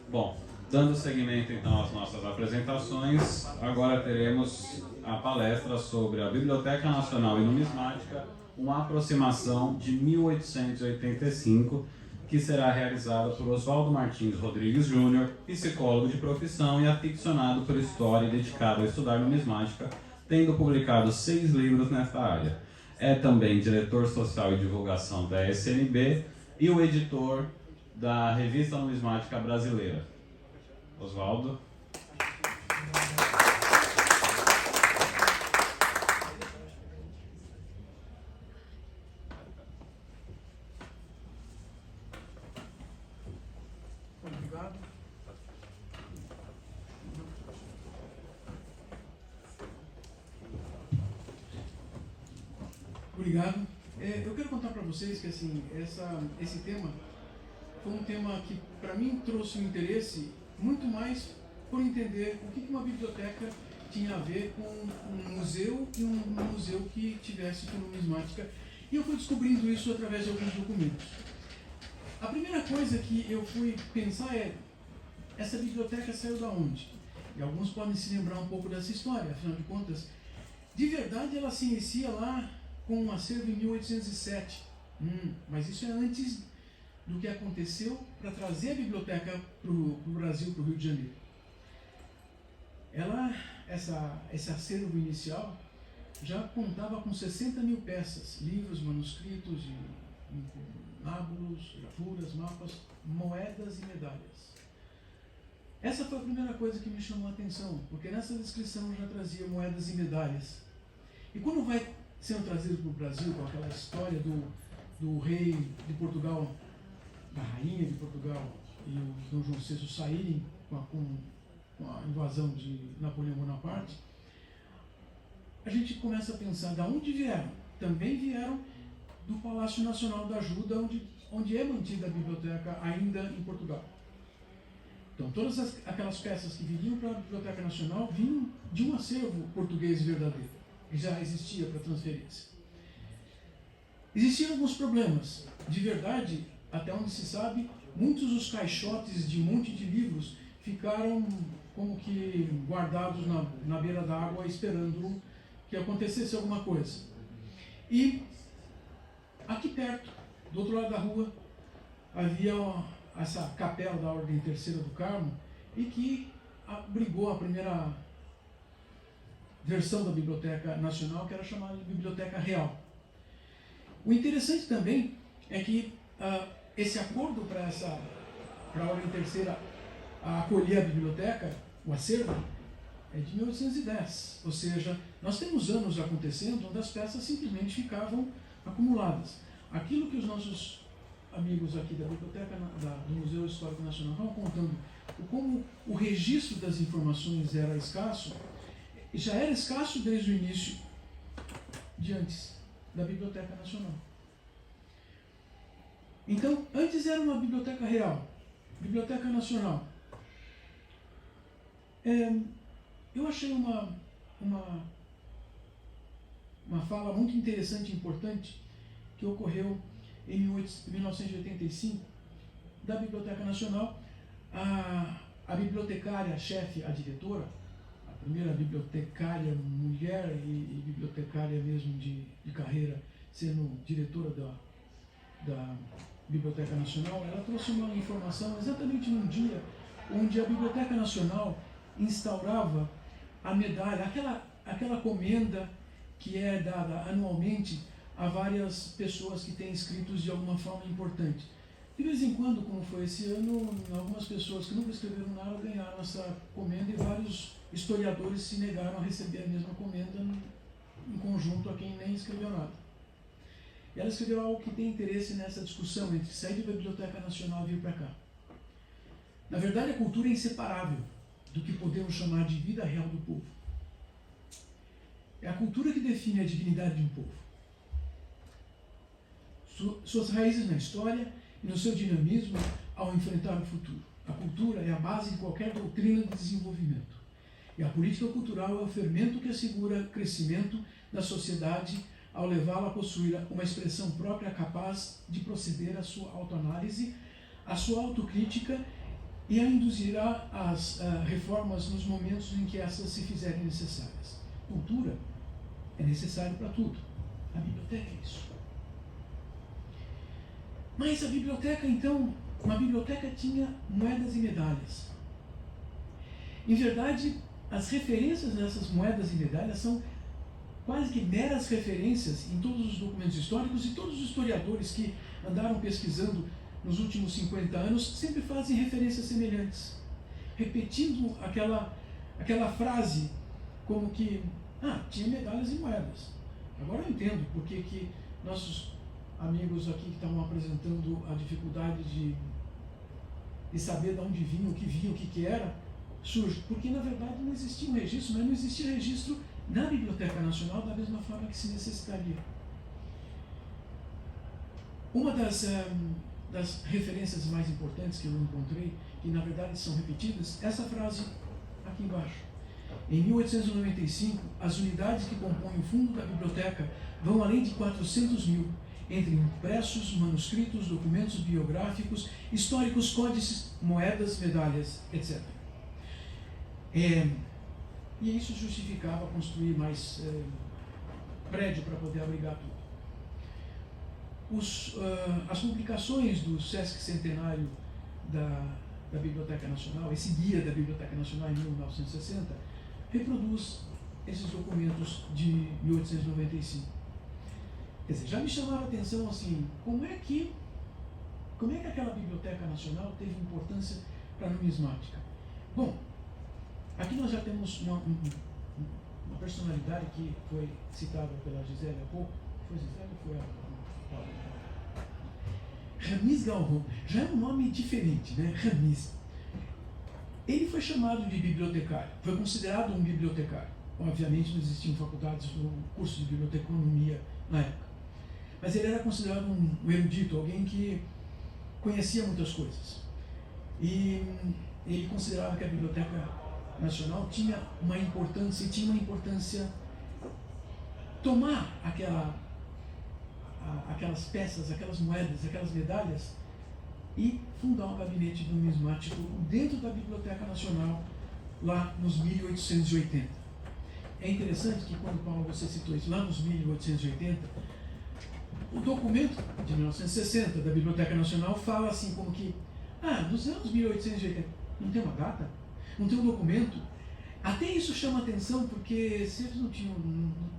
Bom, dando seguimento então às nossas apresentações, agora teremos a palestra sobre a Biblioteca Nacional e Numismática, uma aproximação de 1885, que será realizada por Oswaldo Martins Rodrigues Júnior, psicólogo de profissão e aficionado por história e dedicado a estudar numismática, tendo publicado 6 livros nesta área. É também diretor social e divulgação da SNB e o editor da Revista Numismática Brasileira. Oswaldo. Obrigado. Obrigado. Eu quero contar para vocês que assim, esse tema foi um tema que para mim trouxe um interesse muito mais por entender o que uma biblioteca tinha a ver com um museu e um museu que tivesse com numismática. E eu fui descobrindo isso através de alguns documentos. A primeira coisa que eu fui pensar é, essa biblioteca saiu da onde? E alguns podem se lembrar um pouco dessa história, afinal de contas, de verdade ela se inicia lá com um acervo em 1807. Mas isso é antes do que aconteceu para trazer a biblioteca para o Brasil, para o Rio de Janeiro. Esse acervo inicial já contava com 60 mil peças, livros, manuscritos, nábulos, gravuras, mapas, moedas e medalhas. Essa foi a primeira coisa que me chamou a atenção, porque nessa descrição já trazia moedas e medalhas. E quando vai sendo trazido para o Brasil, com aquela história do rei de Portugal, da rainha de Portugal e o Dom João VI saírem com a invasão de Napoleão Bonaparte, a gente começa a pensar de onde vieram. Também vieram do Palácio Nacional da Ajuda, onde é mantida a biblioteca ainda em Portugal. Então, todas aquelas peças que viriam para a Biblioteca Nacional vinham de um acervo português verdadeiro, que já existia para transferência. Existiam alguns problemas. De verdade, até onde se sabe, muitos dos caixotes de um monte de livros ficaram como que guardados na beira da água, esperando que acontecesse alguma coisa. E aqui perto, do outro lado da rua, havia essa capela da Ordem Terceira do Carmo, e que abrigou a primeira versão da Biblioteca Nacional, que era chamada de Biblioteca Real. O interessante também é que esse acordo para a Ordem Terceira acolher a biblioteca, o acervo, é de 1810. Ou seja, nós temos anos acontecendo onde as peças simplesmente ficavam acumuladas. Aquilo que os nossos amigos aqui da Biblioteca do Museu Histórico Nacional estavam contando, como o registro das informações era escasso, já era escasso desde o início de antes da Biblioteca Nacional. Então, antes era uma biblioteca real, Biblioteca Nacional. Eu achei uma fala muito interessante e importante que ocorreu em 1985, da Biblioteca Nacional. A bibliotecária-chefe, a diretora, a primeira bibliotecária mulher e bibliotecária mesmo de carreira, sendo diretora da Biblioteca Nacional, ela trouxe uma informação exatamente num dia onde a Biblioteca Nacional instaurava a medalha, aquela comenda que é dada anualmente a várias pessoas que têm escritos de alguma forma importante. De vez em quando, como foi esse ano, algumas pessoas que nunca escreveram nada ganharam essa comenda, e vários historiadores se negaram a receber a mesma comenda em conjunto a quem nem escreveu nada. E ela escreveu algo que tem interesse nessa discussão entre sair da Biblioteca Nacional e vir para cá. Na verdade, a cultura é inseparável do que podemos chamar de vida real do povo. É a cultura que define a dignidade de um povo. Suas raízes na história e no seu dinamismo ao enfrentar o futuro. A cultura é a base de qualquer doutrina de desenvolvimento. E a política cultural é o fermento que assegura o crescimento da sociedade ao levá-la a possuir uma expressão própria capaz de proceder à sua autoanálise, à sua autocrítica e a induzirá as reformas nos momentos em que essas se fizerem necessárias. Cultura é necessário para tudo. A biblioteca é isso. Mas a biblioteca, então, uma biblioteca tinha moedas e medalhas. Em verdade, as referências nessas moedas e medalhas são quase que meras referências em todos os documentos históricos, e todos os historiadores que andaram pesquisando nos últimos 50 anos sempre fazem referências semelhantes, repetindo aquela frase como que, tinha medalhas e moedas. Agora eu entendo por que nossos amigos aqui que estavam apresentando a dificuldade de saber de onde vinha, o que era, surge. Porque na verdade não existia um registro, mas não existia registro na Biblioteca Nacional da mesma forma que se necessitaria. Uma das referências mais importantes que eu encontrei, que na verdade são repetidas, essa frase aqui embaixo. Em 1895, as unidades que compõem o fundo da biblioteca vão além de 400 mil, entre impressos, manuscritos, documentos biográficos, históricos, códices, moedas, medalhas, etc. E isso justificava construir mais prédio para poder abrigar tudo. As publicações do Sesc Centenário da Biblioteca Nacional, esse guia da Biblioteca Nacional em 1960, reproduz esses documentos de 1895. Quer dizer, já me chamava a atenção assim, como é que aquela Biblioteca Nacional teve importância para a numismática? Bom, aqui nós já temos uma personalidade que foi citada pela Gisele há pouco. Foi Gisele ou foi a Ramiz Galvão? Já é um nome diferente, né? Ramiz. Ele foi chamado de bibliotecário, foi considerado um bibliotecário. Obviamente não existiam faculdades no curso de biblioteconomia na época. Mas ele era considerado um erudito, alguém que conhecia muitas coisas. E ele considerava que a Biblioteca Nacional tinha uma importância, tomar aquelas peças, aquelas moedas, aquelas medalhas e fundar um gabinete numismático dentro da Biblioteca Nacional, lá nos 1880. É interessante que quando, Paulo, você citou isso, lá nos 1880, o documento de 1960 da Biblioteca Nacional fala assim como que, nos anos 1880, não tem uma data, não tem um documento. Até isso chama atenção, porque se eles não tinham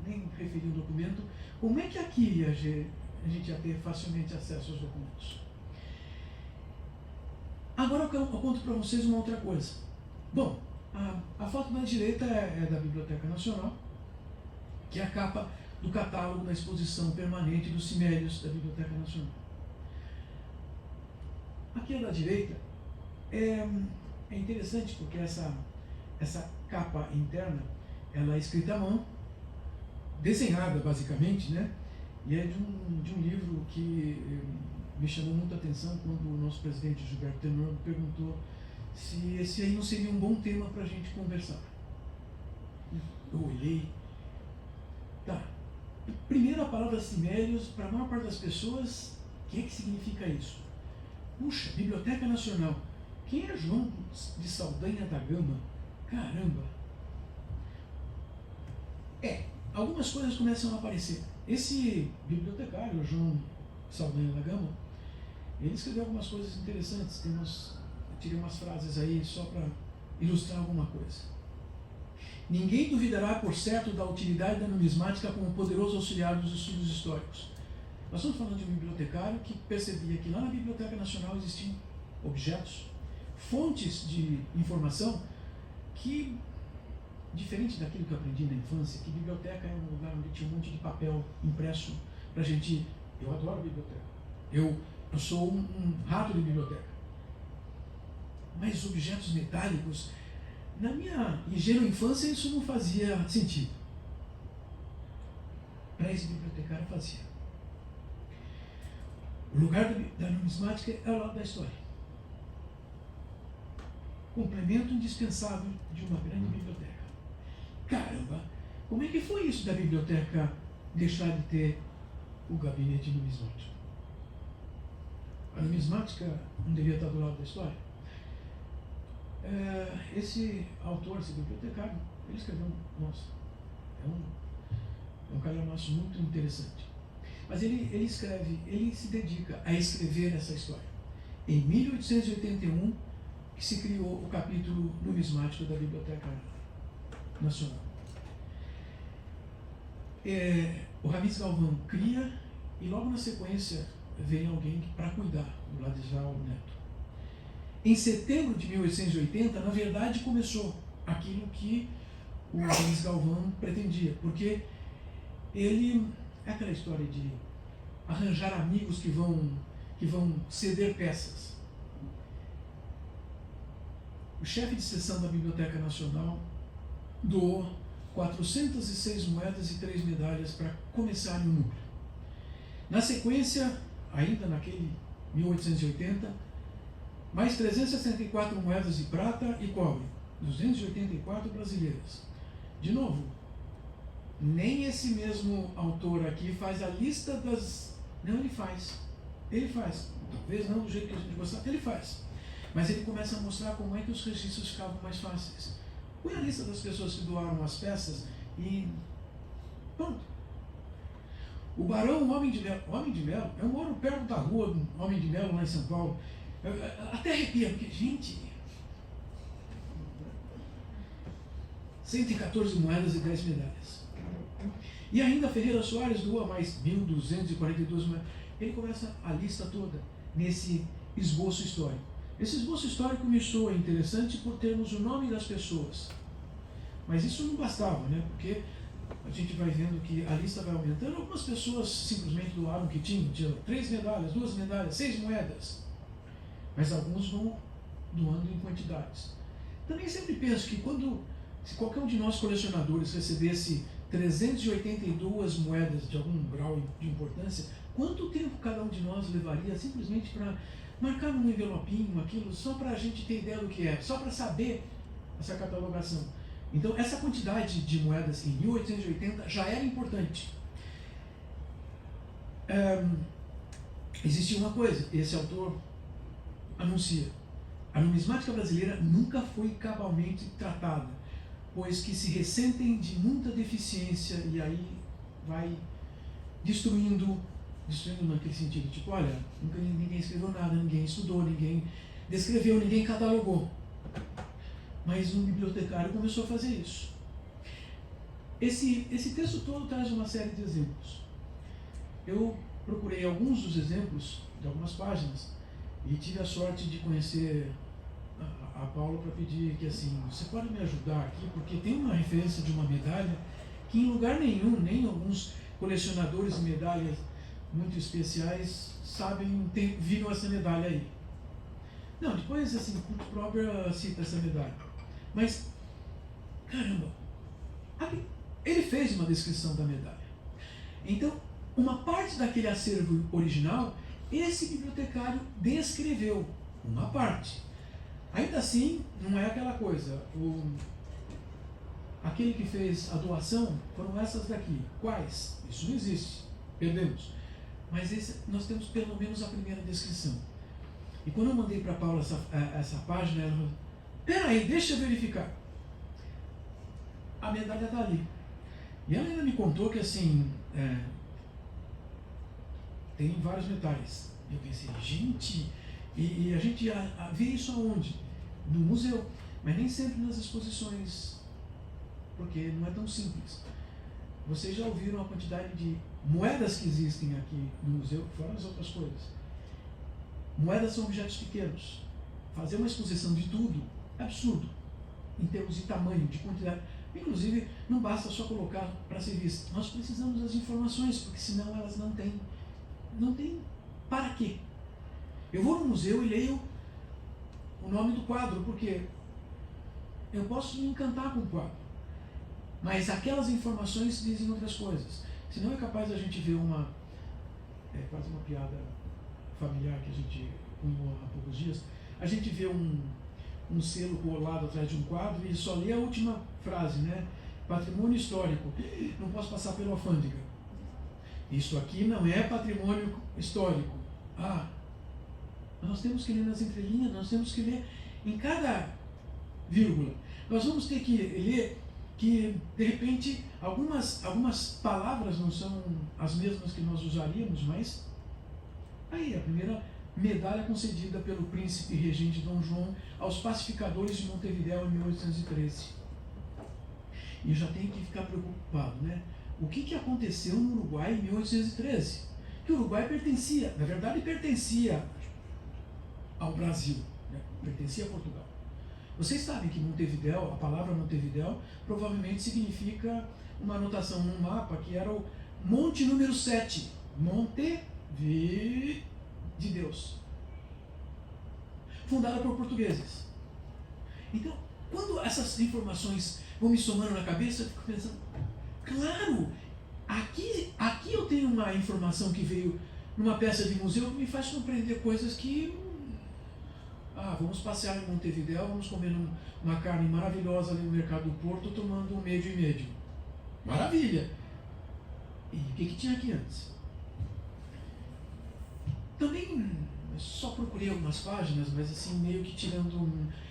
nem referido o documento, como é que aqui a gente ia ter facilmente acesso aos documentos? Agora eu conto para vocês uma outra coisa. Bom, a foto da direita é da Biblioteca Nacional, que é a capa do catálogo da exposição permanente dos Cimélios da Biblioteca Nacional. Aqui à da direita é interessante porque essa capa interna, ela é escrita à mão, desenhada basicamente, né? E é de um livro que me chamou muita atenção quando o nosso presidente Gilberto Tenor perguntou se esse aí não seria um bom tema para a gente conversar. Eu olhei. Tá. Primeiro, a palavra Cimélios, para a maior parte das pessoas, o que significa isso? Puxa, Biblioteca Nacional. Quem é João de Saldanha da Gama? Caramba! Algumas coisas começam a aparecer. Esse bibliotecário, João Saldanha da Gama, ele escreveu algumas coisas interessantes. Tirei umas frases aí só para ilustrar alguma coisa. Ninguém duvidará por certo da utilidade da numismática como poderoso auxiliar dos estudos históricos. Nós estamos falando de um bibliotecário que percebia que lá na Biblioteca Nacional existiam objetos, fontes de informação que, diferente daquilo que eu aprendi na infância, que biblioteca é um lugar onde tinha um monte de papel impresso para a gente. Eu adoro biblioteca. Eu sou um rato de biblioteca. Mas objetos metálicos, na minha ingênua infância, isso não fazia sentido. Para esse bibliotecário fazia. O lugar da numismática é ao lado da história. Complemento indispensável de uma grande biblioteca. Caramba, como é que foi isso da biblioteca deixar de ter o gabinete numismático? A numismática não devia estar do lado da história? Esse autor, esse bibliotecário, ele escreveu, nossa, é um calhamaço muito interessante. Mas ele se dedica a escrever essa história. Em 1881, que se criou o capítulo numismático da Biblioteca Nacional. O Ramires Galvão cria e logo na sequência vem alguém para cuidar, o Ladislau Neto. Em setembro de 1880, na verdade, começou aquilo que o Ramires Galvão pretendia, porque ele é aquela história de arranjar amigos que vão ceder peças. O chefe de seção da Biblioteca Nacional doou 406 moedas e 3 medalhas para começar o núcleo. Na sequência, ainda naquele 1880, mais 364 moedas de prata e cobre, 284 brasileiras. De novo, nem esse mesmo autor aqui faz a lista das... Não, ele faz. Talvez não do jeito que a gente gostaria, ele faz. Mas ele começa a mostrar como é que os registros ficavam mais fáceis. Põe a lista das pessoas que doaram as peças e pronto. O Barão Homem de Melo, eu moro perto da rua do Homem de Melo, lá em São Paulo. Eu até arrepia, porque, gente, 114 moedas e 10 medalhas. E ainda Ferreira Soares doa mais 1.242 moedas. Ele começa a lista toda nesse esboço histórico. Esse esboço histórico me soa interessante por termos o nome das pessoas. Mas isso não bastava, né? Porque a gente vai vendo que a lista vai aumentando. Algumas pessoas simplesmente doaram o que tinham 3 medalhas, 2 medalhas, 6 moedas. Mas alguns vão doando em quantidades. Também sempre penso que se qualquer um de nós colecionadores recebesse 382 moedas de algum grau de importância, quanto tempo cada um de nós levaria simplesmente para marcar num envelopinho aquilo, só para a gente ter ideia do que é, só para saber essa catalogação. Então, essa quantidade de moedas em 1880 já era importante. Existia uma coisa, esse autor anuncia: a numismática brasileira nunca foi cabalmente tratada, pois que se ressentem de muita deficiência, e aí vai destruindo naquele sentido, tipo, olha, nunca ninguém escreveu nada, ninguém estudou, ninguém descreveu, ninguém catalogou. Mas um bibliotecário começou a fazer isso. Esse texto todo traz uma série de exemplos. Eu procurei alguns dos exemplos de algumas páginas e tive a sorte de conhecer a Paula para pedir que, assim, você pode me ajudar aqui, porque tem uma referência de uma medalha que em lugar nenhum, nem alguns colecionadores de medalhas muito especiais viram essa medalha aí. Não, depois, assim, Kurt Prober cita essa medalha. Mas, caramba, ele fez uma descrição da medalha. Então, uma parte daquele acervo original, esse bibliotecário descreveu uma parte. Ainda assim, não é aquela coisa. Aquele que fez a doação foram essas daqui. Quais? Isso não existe. Perdemos. Mas nós temos pelo menos a primeira descrição. E quando eu mandei para a Paula essa página, ela falou: peraí, deixa eu verificar. A medalha está ali. E ela ainda me contou que, assim, tem vários metais. E eu pensei, gente, e a gente vê isso aonde? No museu, mas nem sempre nas exposições, porque não é tão simples. Vocês já ouviram a quantidade de moedas que existem aqui no museu, fora as outras coisas. Moedas são objetos pequenos. Fazer uma exposição de tudo é absurdo, em termos de tamanho, de quantidade. Inclusive, não basta só colocar para ser visto. Nós precisamos das informações, porque senão elas não têm para quê? Eu vou no museu e leio o nome do quadro, porque eu posso me encantar com o quadro, mas aquelas informações dizem outras coisas. Senão é capaz da gente ver quase uma piada familiar que a gente cunhou há poucos dias. A gente vê um selo colado atrás de um quadro e só lê a última frase, né? Patrimônio histórico. Não posso passar pela alfândega. Isso aqui não é patrimônio histórico. Nós temos que ler nas entrelinhas, nós temos que ler em cada vírgula. Nós vamos ter que ler que, de repente, algumas palavras não são as mesmas que nós usaríamos, mas aí, a primeira medalha concedida pelo príncipe regente Dom João aos pacificadores de Montevidéu em 1813. E já tem que ficar preocupado, né? O que aconteceu no Uruguai em 1813? Que o Uruguai pertencia, na verdade pertencia ao Brasil, né? Pertencia a Portugal. Vocês sabem que Montevidéu, a palavra Montevidéu, provavelmente significa uma anotação num mapa que era o Monte número 7. Monte de Deus. Fundada por portugueses. Então, quando essas informações vão me somando na cabeça, eu fico pensando, claro, aqui eu tenho uma informação que veio numa peça de museu que me faz compreender coisas que... vamos passear em Montevidéu, vamos comer uma carne maravilhosa ali no Mercado do Porto, tomando um médio e médio. Maravilha! E o que tinha aqui antes? Também só procurei algumas páginas, mas assim, meio que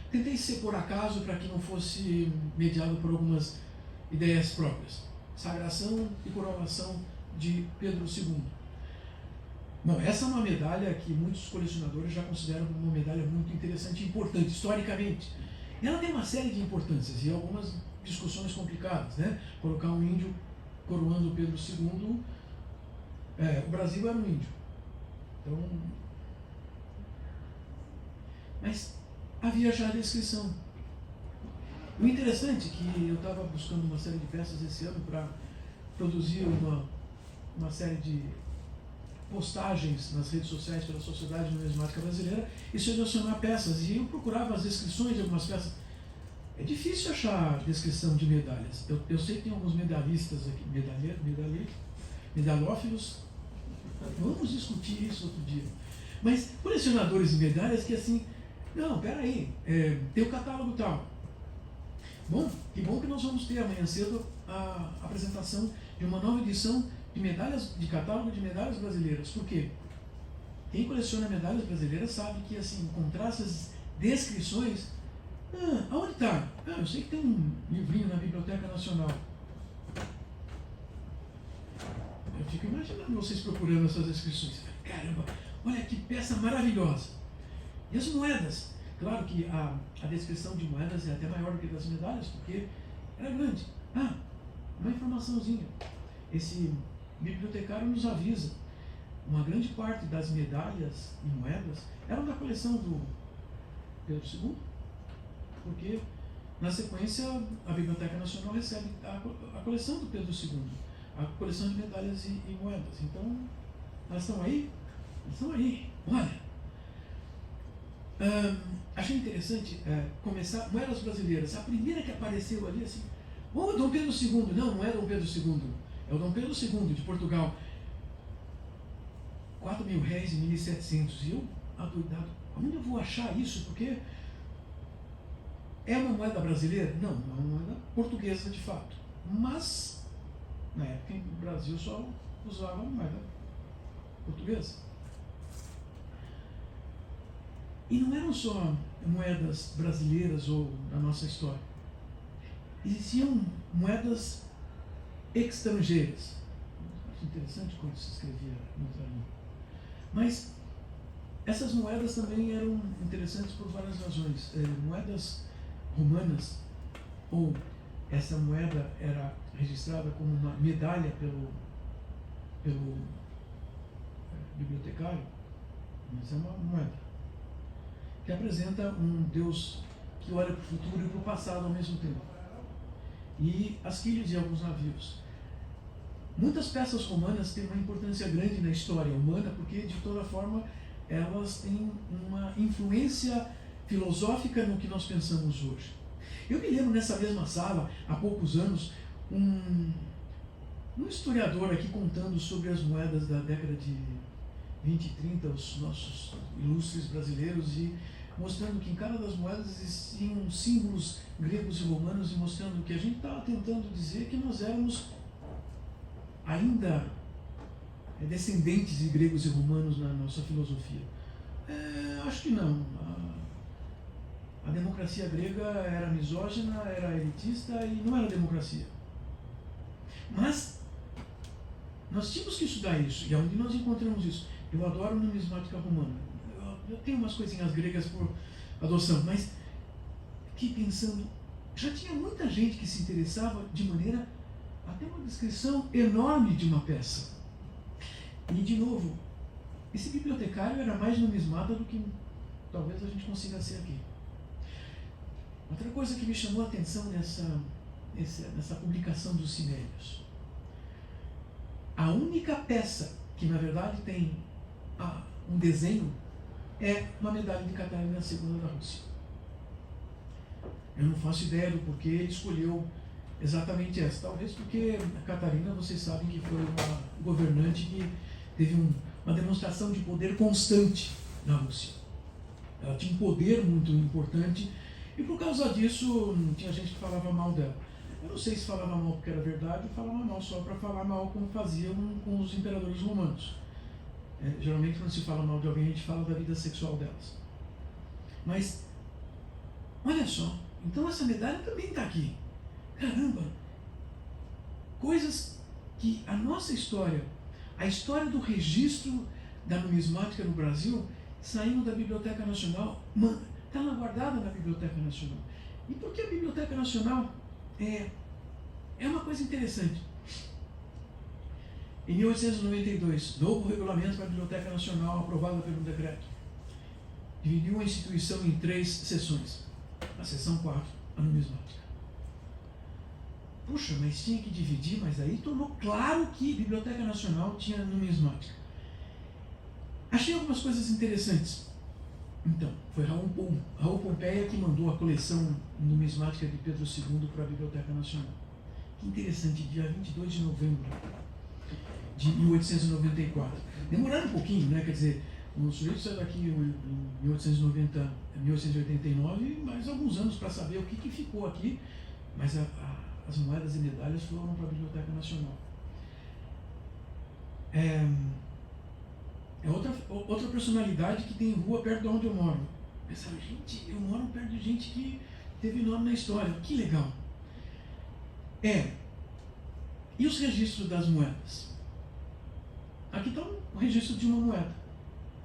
tentei ser por acaso para que não fosse mediado por algumas ideias próprias. Sagração e coroação de Pedro II. Bom, essa é uma medalha que muitos colecionadores já consideram como uma medalha muito interessante e importante, historicamente. E ela tem uma série de importâncias e algumas discussões complicadas, né? Colocar um índio coroando Pedro II, o Brasil era um índio. Então, mas havia já a descrição. O interessante é que eu estava buscando uma série de peças esse ano para produzir uma série de postagens nas redes sociais pela Sociedade Numismática Brasileira e selecionar peças. E eu procurava as descrições de algumas peças. É difícil achar descrição de medalhas. Eu sei que tem alguns medalhistas aqui, medalhófilos. Vamos discutir isso outro dia. Mas colecionadores de medalhas que assim, não, peraí, tem o catálogo tal. Bom, que bom que nós vamos ter amanhã cedo a apresentação de uma nova edição de medalhas, de catálogo de medalhas brasileiras. Por quê? Quem coleciona medalhas brasileiras sabe que assim, encontrar essas descrições, aonde está? Eu sei que tem um livrinho na Biblioteca Nacional. Eu fico imaginando vocês procurando essas descrições. Caramba, olha que peça maravilhosa. E as moedas? Claro que a descrição de moedas é até maior do que das medalhas, porque era grande. Uma informaçãozinha. Esse bibliotecário nos avisa. Uma grande parte das medalhas e moedas eram da coleção do Pedro II, porque na sequência a Biblioteca Nacional recebe a coleção do Pedro II, a coleção de medalhas e moedas. Então, elas estão aí? Elas estão aí. Olha, achei interessante começar, moedas brasileiras. A primeira que apareceu ali, assim, Dom Pedro II. Não é Dom Pedro II. É o Dom Pedro II de Portugal. R$4.000 em 1700. E eu, adoidado, onde eu vou achar isso? Porque é uma moeda brasileira? Não, é uma moeda portuguesa de fato. Mas, na época, o Brasil só usava moeda portuguesa. E não eram só moedas brasileiras ou da nossa história. Existiam moedas estrangeiras. Acho interessante quando se escrevia em outra língua. Mas essas moedas também eram interessantes por várias razões. Moedas romanas, ou essa moeda era registrada como uma medalha pelo bibliotecário, mas é uma moeda que apresenta um Deus que olha para o futuro e para o passado ao mesmo tempo. E as quilhas de alguns navios. Muitas peças romanas têm uma importância grande na história humana, porque, de toda forma, elas têm uma influência filosófica no que nós pensamos hoje. Eu me lembro nessa mesma sala, há poucos anos, um historiador aqui contando sobre as moedas da década de 20 e 30, os nossos ilustres brasileiros, e mostrando que em cada das moedas existiam símbolos gregos e romanos, e mostrando que a gente estava tentando dizer que nós éramos ainda descendentes de gregos e romanos na nossa filosofia. Acho que não. a democracia grega era misógina, era elitista e não era democracia. Mas nós tínhamos que estudar isso, e é onde nós encontramos isso. Eu adoro numismática romana. Eu tenho umas coisinhas gregas por adoção, mas aqui pensando, já tinha muita gente que se interessava de maneira, até uma descrição enorme de uma peça. E, de novo, esse bibliotecário era mais numismata do que talvez a gente consiga ser aqui. Outra coisa que me chamou a atenção nessa publicação dos Cimélios. A única peça que, na verdade, tem um desenho é uma medalha de Catarina II da Rússia. Eu não faço ideia do porquê ele escolheu exatamente essa. Talvez porque a Catarina, vocês sabem que foi uma governante que teve uma demonstração de poder constante na Rússia. Ela tinha um poder muito importante e por causa disso tinha gente que falava mal dela. Eu não sei se falava mal porque era verdade ou falava mal só para falar mal como faziam com os imperadores romanos. Geralmente quando se fala mal de alguém a gente fala da vida sexual delas. Mas, olha só, então essa medalha também está aqui. Caramba! Coisas que a nossa história, a história do registro da numismática no Brasil, saindo da Biblioteca Nacional, está lá guardada na Biblioteca Nacional. E por que a Biblioteca Nacional é uma coisa interessante? Em 1892, novo regulamento para a Biblioteca Nacional aprovado pelo decreto dividiu a instituição em 3 seções. A seção 4, a numismática. Puxa, mas tinha que dividir, mas aí tornou claro que a Biblioteca Nacional tinha numismática. Achei algumas coisas interessantes. Então, foi Raul Pompeia que mandou a coleção numismática de Pedro II para a Biblioteca Nacional. Que interessante, dia 22 de novembro de 1894. Demorando um pouquinho, né? Quer dizer, o sujeito saiu daqui em 1889, mais alguns anos para saber o que ficou aqui, mas as moedas e medalhas foram para a Biblioteca Nacional. É outra personalidade que tem rua perto de onde eu moro. Pensaram, gente, eu moro perto de gente que teve nome na história. Que legal. E os registros das moedas? Aqui está o registro de uma moeda,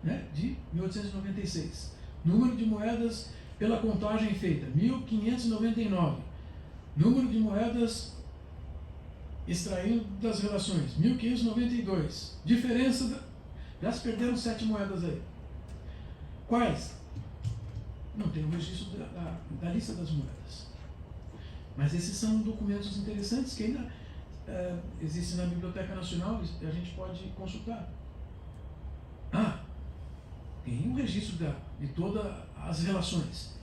né, de 1896. Número de moedas pela contagem feita, 1599. Número de moedas extraído das relações, 1592. Diferença, já se perderam 7 moedas aí. Quais? Não tem o registro da lista das moedas. Mas esses são documentos interessantes que ainda existem na Biblioteca Nacional e a gente pode consultar. Tem um registro de todas as relações.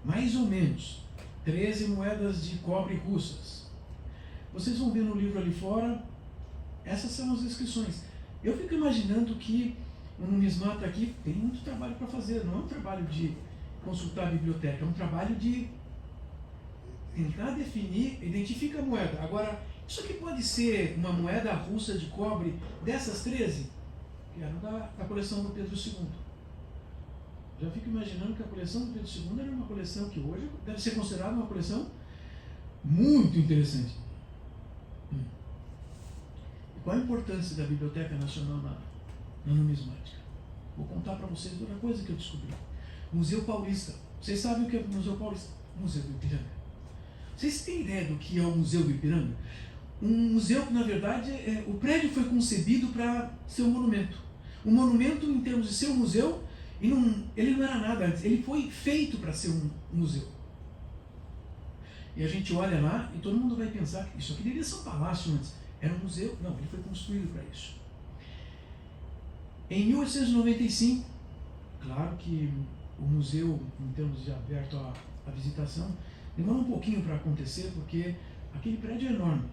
Mais ou menos 13 moedas de cobre russas. Vocês vão ver no livro ali fora, essas são as inscrições. Eu fico imaginando que o numismata aqui tem muito trabalho para fazer, não é um trabalho de consultar a biblioteca, é um trabalho de tentar definir, identifica a moeda. Agora, isso aqui pode ser uma moeda russa de cobre dessas 13, que eram da coleção do Pedro II. Já fico imaginando que a coleção do Pedro II era uma coleção que hoje deve ser considerada uma coleção muito interessante. E qual a importância da Biblioteca Nacional na numismática? Vou contar para vocês outra coisa que eu descobri. Museu Paulista. Vocês sabem o que é o Museu Paulista? Museu do Ipiranga. Vocês têm ideia do que é o Museu do Ipiranga? Um museu que, na verdade, o prédio foi concebido para ser um monumento. Um monumento, em termos de ser um museu, ele não era nada antes, ele foi feito para ser um museu. E a gente olha lá e todo mundo vai pensar que isso aqui deveria ser um palácio antes. Era um museu? Não, ele foi construído para isso. Em 1895, claro que o museu, em termos de aberto à visitação, demorou um pouquinho para acontecer, porque aquele prédio é enorme.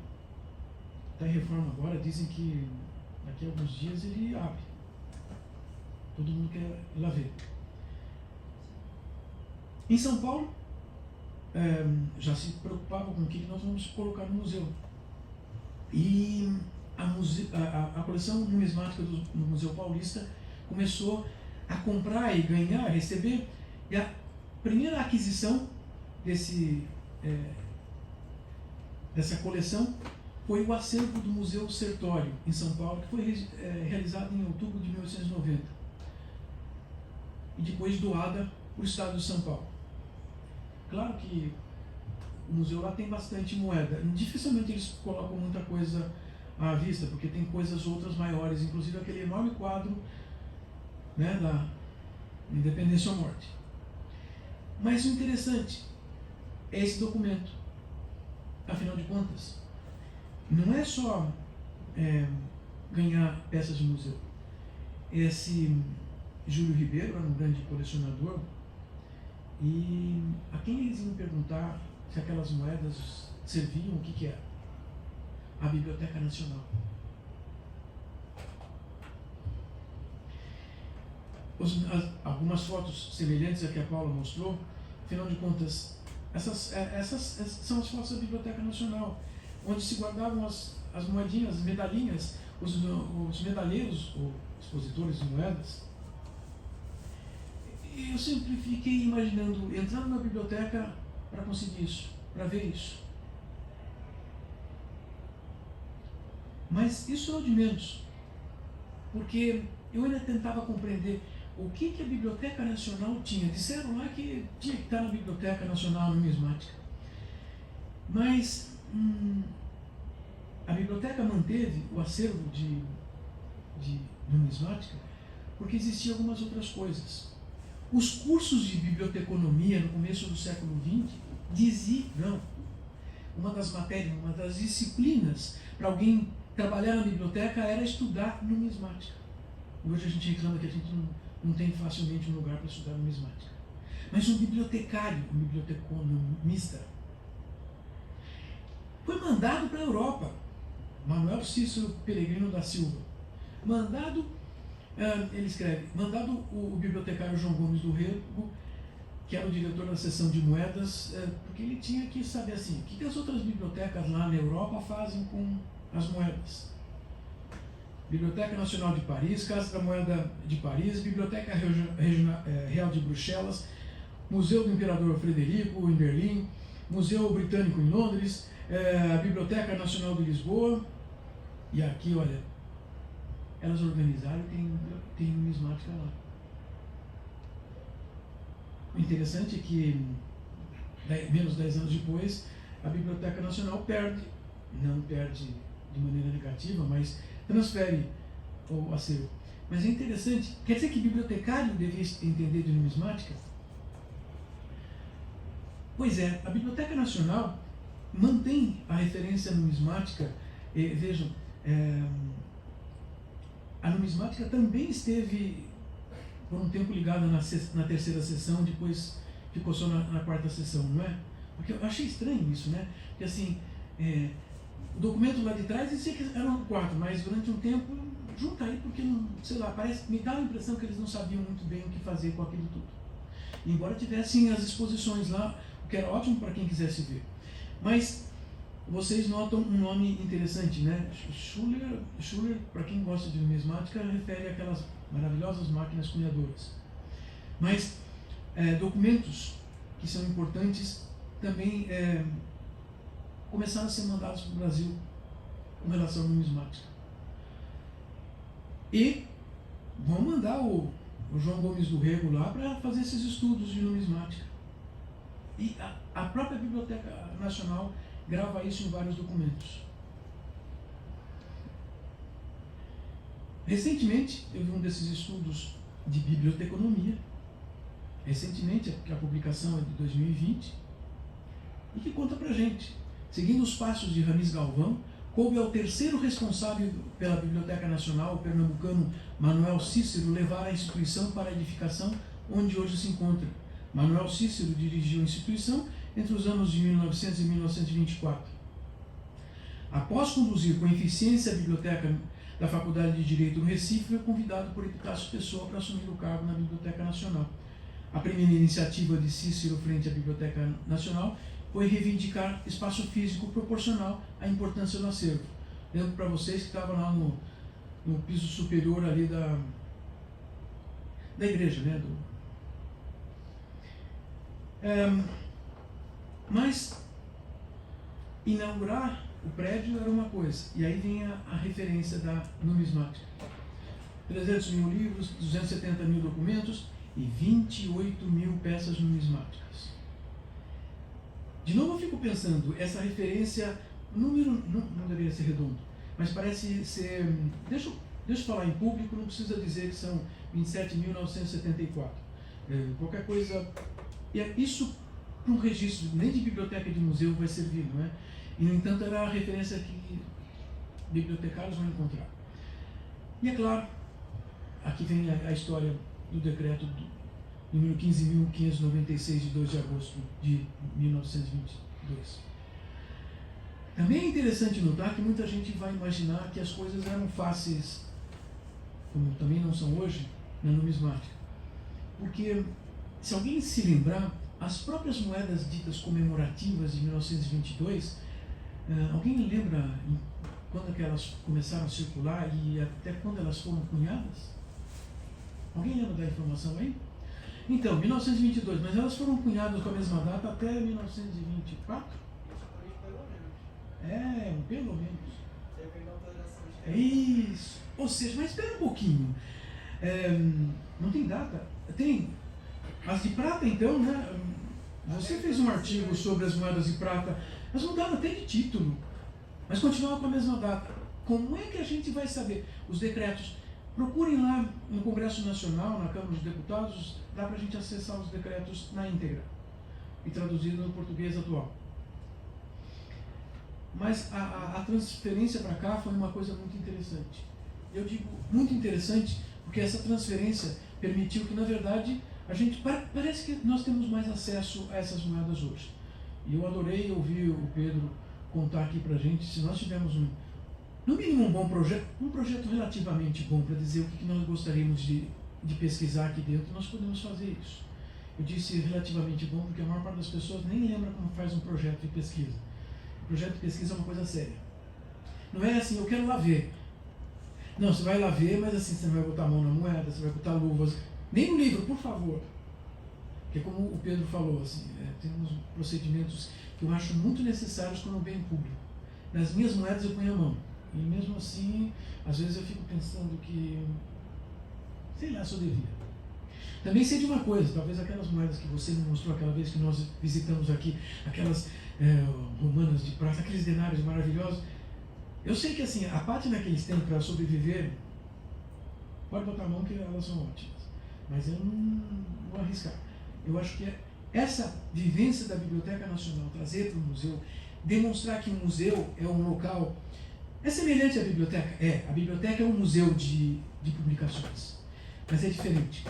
Está em reforma agora, dizem que daqui a alguns dias ele abre. Todo mundo quer ir lá ver. Em São Paulo, já se preocupava com o que nós vamos colocar no museu. E a coleção numismática do Museu Paulista começou a comprar e ganhar, receber, e primeira aquisição dessa coleção foi o acervo do Museu Sertório, em São Paulo, que foi realizado em outubro de 1890 e depois doada para o estado de São Paulo. Claro que o museu lá tem bastante moeda, dificilmente eles colocam muita coisa à vista, porque tem coisas outras maiores, inclusive aquele enorme quadro, né, da Independência ou Morte. Mas o interessante é esse documento. Afinal de contas, não é só ganhar peças de museu. Esse Júlio Ribeiro era um grande colecionador, e a quem eles iam perguntar se aquelas moedas serviam, o que era? A Biblioteca Nacional. Algumas fotos semelhantes a que a Paula mostrou, afinal de contas, essas são as fotos da Biblioteca Nacional, onde se guardavam as moedinhas, as medalhinhas, os medalheiros, ou expositores de moedas. E eu sempre fiquei imaginando, entrando na biblioteca para conseguir isso, para ver isso. Mas isso é o de menos, porque eu ainda tentava compreender o que a Biblioteca Nacional tinha. Disseram lá que tinha que estar na Biblioteca Nacional Numismática. Mas a biblioteca manteve o acervo de numismática porque existiam algumas outras coisas. Os cursos de biblioteconomia no começo do século XX diziam, uma das matérias, uma das disciplinas para alguém trabalhar na biblioteca era estudar numismática. Hoje a gente reclama que a gente não tem facilmente um lugar para estudar numismática. Mas um bibliotecário, um biblioteconomista, foi mandado para a Europa. Manuel Cícero Peregrino da Silva. Ele escreve, mandado o bibliotecário João Gomes do Rego, que era o diretor da seção de moedas, porque ele tinha que saber assim, o que as outras bibliotecas lá na Europa fazem com as moedas. Biblioteca Nacional de Paris, Casa da Moeda de Paris, Biblioteca Real de Bruxelas, Museu do Imperador Frederico em Berlim, Museu Britânico em Londres, a Biblioteca Nacional de Lisboa. E aqui, olha, elas organizaram e tem numismática lá. O interessante é que, menos 10 anos depois, a Biblioteca Nacional não perde de maneira negativa, mas transfere o acervo. Mas é interessante, quer dizer que bibliotecário devia entender de numismática? Pois é, a Biblioteca Nacional mantém a referência numismática. Vejam, a numismática também esteve por um tempo ligada na terceira sessão, depois ficou só na quarta sessão, não é? Porque eu achei estranho isso, né? Porque assim, o documento lá de trás dizia que era um quarto, mas durante um tempo, junta aí, porque, sei lá, me dá a impressão que eles não sabiam muito bem o que fazer com aquilo tudo. Embora tivessem as exposições lá, o que era ótimo para quem quisesse ver. Mas vocês notam um nome interessante, né? Schuller, para quem gosta de numismática, refere àquelas maravilhosas máquinas cunhadoras. Mas documentos que são importantes também começaram a ser mandados para o Brasil com relação à numismática. E vão mandar o João Gomes do Rego lá para fazer esses estudos de numismática. E a própria Biblioteca Nacional grava isso em vários documentos. Recentemente, eu vi um desses estudos de biblioteconomia, recentemente, a publicação é de 2020, e que conta pra gente, seguindo os passos de Ramis Galvão, coube ao terceiro responsável pela Biblioteca Nacional, o pernambucano Manuel Cícero, levar a instituição para a edificação onde hoje se encontra. Manuel Cícero dirigiu a instituição entre os anos de 1900 e 1924. Após conduzir com eficiência a biblioteca da Faculdade de Direito no Recife, foi convidado por Epitácio Pessoa para assumir o cargo na Biblioteca Nacional. A primeira iniciativa de Cícero frente à Biblioteca Nacional foi reivindicar espaço físico proporcional à importância do acervo. Lembro para vocês que estava lá no piso superior ali da igreja, né? Mas inaugurar o prédio era uma coisa, e aí vem a referência da numismática. 300 mil livros, 270 mil documentos e 28 mil peças numismáticas. De novo eu fico pensando, essa referência, o número não deveria ser redondo, mas parece ser, deixa eu falar em público, não precisa dizer que são 27.974. Qualquer coisa, isso para um registro, nem de biblioteca de museu vai servir, não é? E no entanto era a referência que bibliotecários vão encontrar. E é claro, aqui vem a história do decreto número 15.596 de 2 de agosto de 1922. Também é interessante notar que muita gente vai imaginar que as coisas eram fáceis, como também não são hoje, na numismática. Porque, se alguém se lembrar, as próprias moedas ditas comemorativas de 1922, alguém lembra quando que elas começaram a circular e até quando elas foram cunhadas? Alguém lembra da informação aí? Então, 1922, mas elas foram cunhadas com a mesma data até 1924? Pelo menos. É isso. Ou seja, mas espera um pouquinho. Não tem data? Tem. As de prata, então, né? Você fez um artigo sobre as moedas de prata. Elas mudaram até de título, mas continuavam com a mesma data. Como é que a gente vai saber? Os decretos. Procurem lá no Congresso Nacional, na Câmara dos Deputados, dá para a gente acessar os decretos na íntegra e traduzido no português atual. Mas a transferência para cá foi uma coisa muito interessante. Eu digo muito interessante porque essa transferência permitiu que, na verdade, a gente parece que nós temos mais acesso a essas moedas hoje. E eu adorei ouvir o Pedro contar aqui para a gente, se nós tivermos no mínimo um bom projeto, um projeto relativamente bom para dizer o que nós gostaríamos de pesquisar aqui dentro, nós podemos fazer isso. Eu disse relativamente bom porque a maior parte das pessoas nem lembra como faz um projeto de pesquisa. O projeto de pesquisa é uma coisa séria. Não é assim, eu quero lá ver. Não, você vai lá ver, mas assim, você não vai botar a mão na moeda, você vai botar luvas. Nem no livro, por favor. Porque como o Pedro falou, assim, temos procedimentos que eu acho muito necessários como bem público. Nas minhas moedas eu ponho a mão. E mesmo assim, às vezes eu fico pensando que, sei lá, se eu devia. Também sei de uma coisa, talvez aquelas moedas que você me mostrou aquela vez que nós visitamos aqui, aquelas romanas de prata, aqueles denários maravilhosos. Eu sei que assim, a pátina que eles têm para sobreviver, pode botar a mão que elas são ótimas. Mas eu não vou arriscar. Eu acho que essa vivência da Biblioteca Nacional, trazer para o museu, demonstrar que o museu é um local... É semelhante à biblioteca? A biblioteca é um museu de publicações, mas é diferente,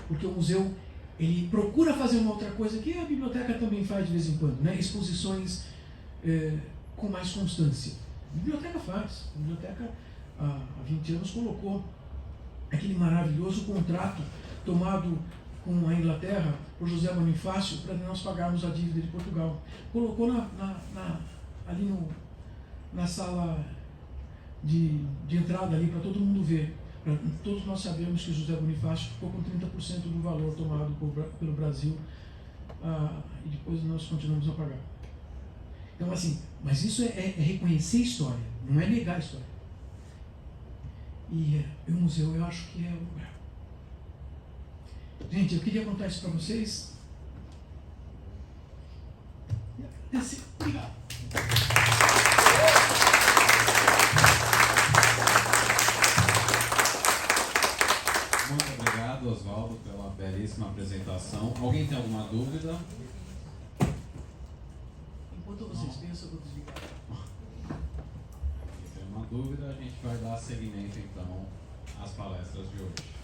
porque o museu ele procura fazer uma outra coisa que a biblioteca também faz de vez em quando, né? Exposições com mais constância. A biblioteca faz, a biblioteca há 20 anos colocou aquele maravilhoso contrato tomado com a Inglaterra por José Bonifácio para nós pagarmos a dívida de Portugal. Colocou ali na sala de entrada ali para todo mundo ver. Todos nós sabemos que José Bonifácio ficou com 30% do valor tomado pelo Brasil e depois nós continuamos a pagar. Então assim, mas isso é reconhecer a história, não é negar a história. E o museu eu acho que é o lugar. Gente, eu queria contar isso para vocês. Obrigado. Muito obrigado, Oswaldo, pela belíssima apresentação. Alguém tem alguma dúvida? Enquanto vocês pensam, eu vou desligar. Se tem uma dúvida, a gente vai dar seguimento então às palestras de hoje.